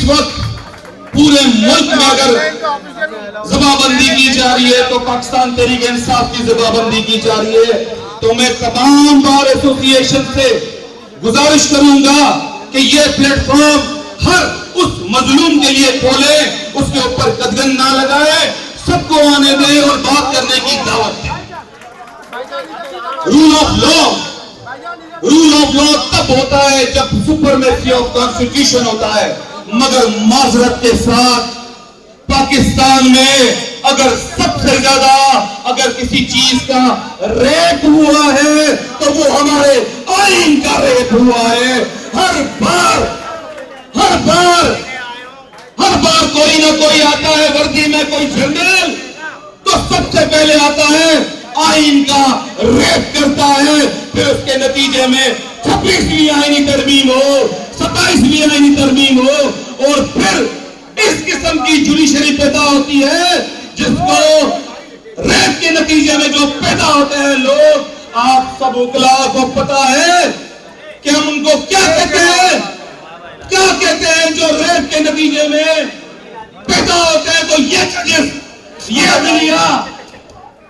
वक्त पूरे मुल्क में अगर जबाबंदी की जा रही है तो पाकिस्तान तहरीक इंसाफ की जबाबंदी की जा रही है। तो मैं तमाम बार एसोसिएशन से गुजारिश करूंगा कि ये प्लेटफॉर्म हर उस मजलूम के लिए खोले, उसके ऊपर कदगन ना लगाए, सबको आने दें और बात करने की दावत दें। रूल ऑफ लॉ तब होता है जब सुपरमेसी ऑफ कॉन्स्टिट्यूशन होता है, मगर माजरत के साथ पाकिस्तान में अगर सबसे ज्यादा अगर किसी चीज का रेप हुआ है तो वो हमारे आईन का रेप हुआ है। हर बार कोई ना कोई आता है वर्दी में, कोई जनरल, तो सबसे पहले आता है आईन का रेप करता है, फिर उसके नतीजे में 26वीं आईनी तरमीम हो, 27वीं आईनी तरमीम हो, और फिर इस किस्म की जुडिशरी पैदा होती है जिसको रेप के नतीजे में जो पैदा होते हैं लोग, आप सब उकला को पता है कि हम उनको क्या कहते हैं, क्या कहते हैं जो रेप के नतीजे में पैदा होते हैं। तो ये जजेस, ये अदलिया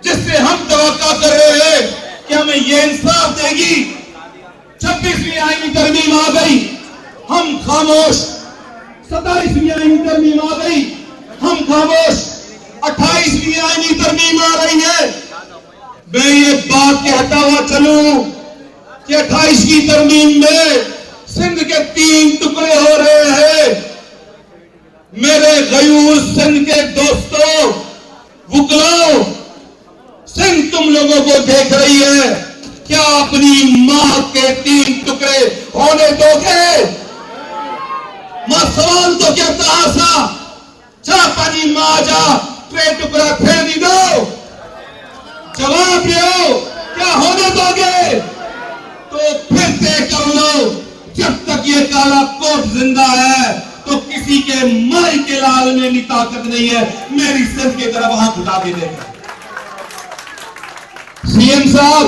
जिससे हम तवक्का कर रहे हैं कि हमें ये इंसाफ देगी, 26वीं आईनी तरमीम आ गई, हम खामोश, 27वीं आईनी तरमीम आ गई, हम खामोश, 28वीं आईनी तरमीम आ रही है। मैं ये बात कहता हुआ चलूं कि 28वीं तरमीम में सिंध के 3 टुकड़े हो रहे हैं। मेरे गयूर सिंध के दोस्तों, वुकलाओ, सिंध तुम लोगों को देख रही है, क्या अपनी मां के 3 टुकड़े होने दोगे? मां सवाल तो क्या था, चा पानी मां जा 3 टुकड़ा फेंक दो, जवाब दो, क्या होने दोगे? तो फिर तय कर लो, जब तक ये काला कोट जिंदा है तो किसी के माई के लाल में भी ताकत नहीं है मेरी सिंध की तरफ हाथ उठा के देगा। सीएम साहब,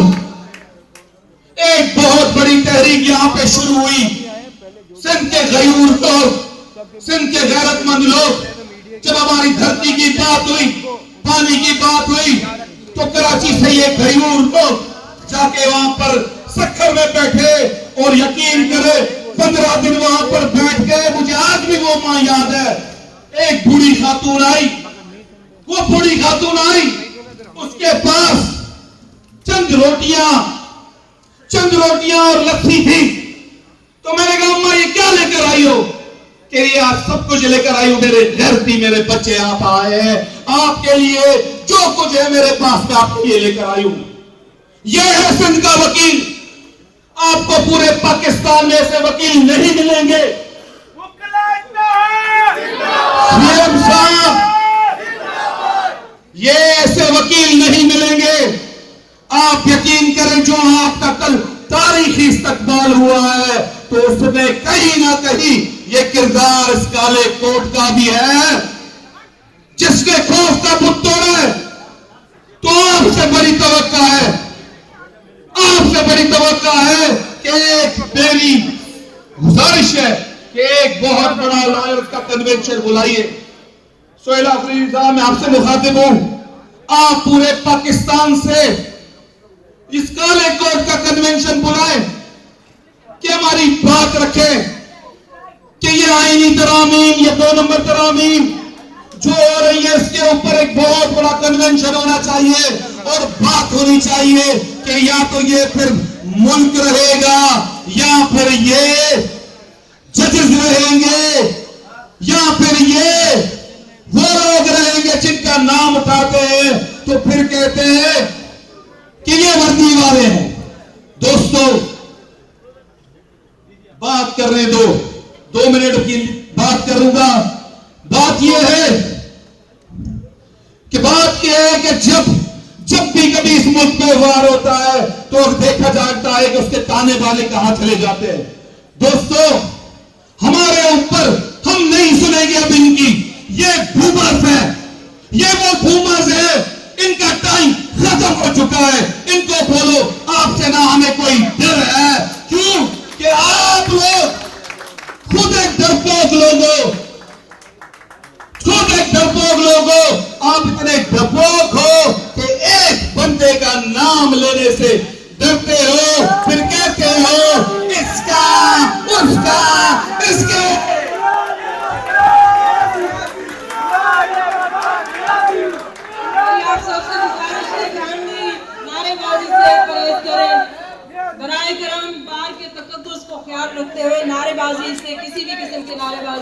एक बहुत बड़ी तहरीक यहां पे शुरू हुई, सिंध के गयूर लोग, सिंध के गैरतमंद लोग, जब हमारी धरती की बात हुई, पानी की बात हुई, तो कराची से ये गयूर लोग जाके वहां पर सक्खर में बैठे और यकीन करे 15 दिन वहां पर बैठ गए। मुझे आज भी वो मां याद है, एक बूढ़ी खातून आई, वो बूढ़ी खातून आई, उसके पास चंद रोटियां और लस्सी थी। तो मैंने कहा अम्मा ये क्या लेकर आई हो? कि ये आज सब कुछ लेकर आई हो मेरे धरती, मेरे बच्चे आप आए हैं, आपके लिए जो कुछ है मेरे पास में आपके लिए लेकर आई हूं। ये है सिंध का वकील, आपको पूरे पाकिस्तान में ऐसे वकील नहीं मिलेंगे। सीएम साहब, ये ऐसे वकील नहीं मिलेंगे। आप यकीन करें, जो आपका कल तारीखी इस्तकबाल हुआ है तो उसमें कहीं ना कहीं ये किरदार इस काले कोट का भी है, जिसके खौफ का बुत तोड़ा है। तो आपसे बड़ी तवक्का है, आपसे बड़ी तवक्का है कि एक मेरी गुजारिश है कि एक बहुत बड़ा लॉयर का कन्वेंशन बुलाइए। सोहेल आफरीदी साहब, मैं आपसे मुखातिब हूं, आप पूरे पाकिस्तान से इस काले कोट का कन्वेंशन बुलाए कि हमारी बात रखे कि ये आईनी तरामीम, ये 2 नंबर तरामीम जो हो रही है, इसके ऊपर एक बहुत बड़ा कन्वेंशन होना चाहिए और बात होनी चाहिए कि या तो ये फिर मुल्क रहेगा या फिर ये जजेस रहेंगे या फिर ये वो लोग रहेंगे जिनका नाम उठाते हैं तो फिर कहते हैं कि ये वर्दी वाले हैं। दोस्तों, बात करने दो, 2 मिनट की बात करूंगा। बात यह है कि जब भी कभी इस मुल्क में वार होता है तो देखा जाता है कि उसके ताने वाले कहां चले जाते हैं। दोस्तों, हमारे ऊपर हम नहीं सुनेंगे अब इनकी, ये बूमर्स है, ये वो बूमर्स है, इनका टाइम खत्म हो चुका है। इनको बोलो आपसे ना हमें कोई डर है, क्यों कि आप लोग खुद एक डरपोक लोग हो, आप इतने डरपोक हो कि एक बंदे का नाम लेने से डरते हो, फिर कहते हो इसका उसका इसके। आप सबसे गुजारिश है कि हम भी नारेबाजी से परहेज करें। बराए करम बार के तकद्दुस को ख्याल रखते हुए नारेबाजी से, किसी भी किस्म की नारेबाजी